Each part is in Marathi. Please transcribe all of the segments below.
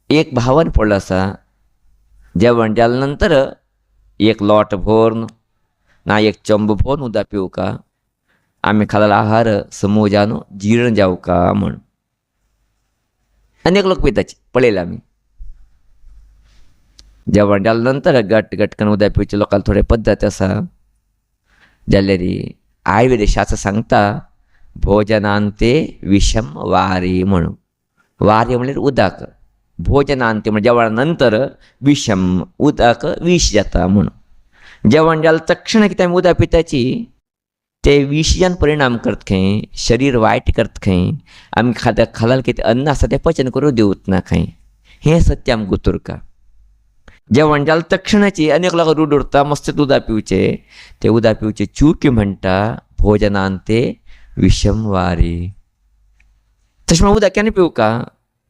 एक भावन पडलो आसा जेवण जाल्या नंतर एक लोट भरून ना एक चंब भरून उदक पिवका आमी खाल्लो आहार समोजान जीर्ण जावका म्हण अनेक लोक पिताचे पळयले आमी जेवण जाल्या नंतर गटकन उदक पिवचे लोकांक थोडे पद्दत आसा जाल्यार आयुर्वेद शास्त्र सांगता भोजनांते विषम वारी म्हणून वारी म्हणल्यार उदक भोजनांते म्हणजे जेवणा नंतर विषम उदक विष जाता म्हणून जेवण जाल्या तक्षण कितें आमी उदक पिताची ते विशयान परिणाम करता खंय शरीर वायट करता खंय आमी खाला कितें अन्न आसा तें पचन करूं दिवत ना खंय हें सत्य आमकां उतरका जेवण जाल्या तक्षणाची अनेक लोक रूड उरता मस्त उदक पिवचे ते उदक पिवचे चूकी म्हणटा भोजनांते विषम वारी तशें म्हणून उदक केन्ना पिवका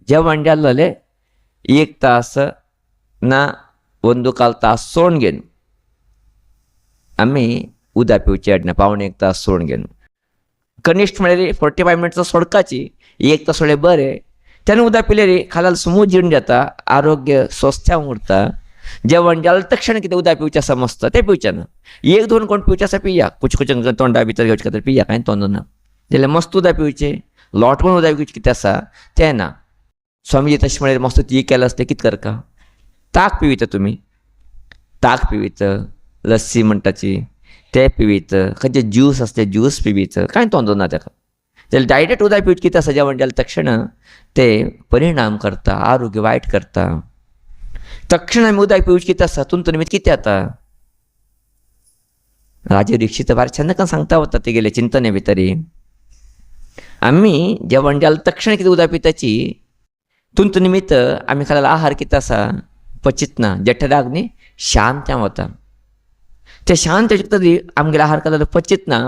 जेवण जालें जाल्यार 1 तास ना 1 काल तास सोडून घेवन आमी उदक पिवचे आडना पावणे 1 तास सोडून घेवन कनिश्ट म्हळ्यार 45 मिनट्स सोडकाची 1 तास सोडलें बरें तेन्ना उदक पिल्यार खाला समूह जीर्ण जाता आरोग्य स्वस्थ उरता जेवण जाल्या तक्षण कितें उदक पिवचें आसा मस्त तें पिवचें ना 1-2 कोण पिवचें आसा पिया कुच तोंडा भितर घेवचें खातीर पिया कांय तोंड ना जाल्यार मस्त उदक पिवचें लोटवून उदक पिवचें कितें आसा तें ना स्वामीजी तशें म्हळ्यार मस्त ती केलें आसता कितें करता ताक पिवयता तुमी ताक पिवयता लस्सी म्हणटाची तें पिवयता खंयचे ज्यूस आसता ते ज्यूस पिवयता कांय तोंड ना ताका जाल्यार डायरेक्ट उदक पिवचें कितें आसा जेवण जाल्या तक्षण तें परिणाम करता आरोग्य वायट करता तक्षण आमी उदक पिवचें कितें आसा तुमचें कितें जाता राजे रिक्षीत भायर छंदकान सांगता वता तेगेले चिंतने भितर आमी जेवण जाल्या तक्षण कितें उदक पिताची तुंत निमित्त आमी खाल्लो आहार कितें आसा पचित ना जठराक न्ही शांत वता ते शांत तरी आमगेलो आहार खाल्लो पचित ना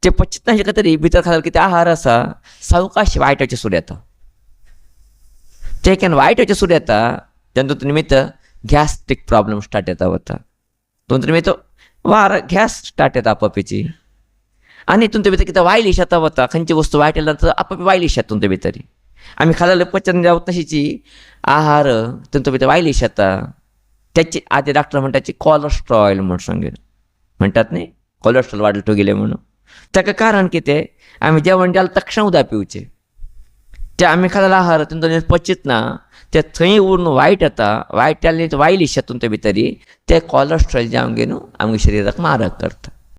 ते पचित ना हेका तरी भितर खाल्लो कितें आहार आसा सावकाश वायटाचें सूर येता ते केन्ना वायटाचें सूर येता तेन्ना तुमचे निमित्त गॅस्ट्रीक प्रॉब्लम स्टार्ट येता वता तुमचे निमित्त वार गॅस स्टार्ट येता आपोआपची आनी तुमचे भितर कितें वायलिश येता वता खंयची वस्तू वायट येयल्या नंतर आपोआप वायलिश येता तुमचे भितर आमी खाल्लें पचन जावं तशीची आहार तुमचे भितर वायलिश येता त्याची आदी डॉक्टर म्हणटाची कोलेस्ट्रॉल म्हण सांगेन म्हणटात न्ही कोलेस्ट्रॉल वाडलो तुगेलें म्हणून ताका कारण कितें आमी जेवण जाल्या तक्षण उदक पिवचें ते आमी खाल्लो आहार तुमचो पचित ना ते थंय उरून वायट येता वायट जाल्ले वायलिश येता तुमचे भितर ते कोलेस्ट्रॉल जावन घेवन आमगे शरिराक मारक करता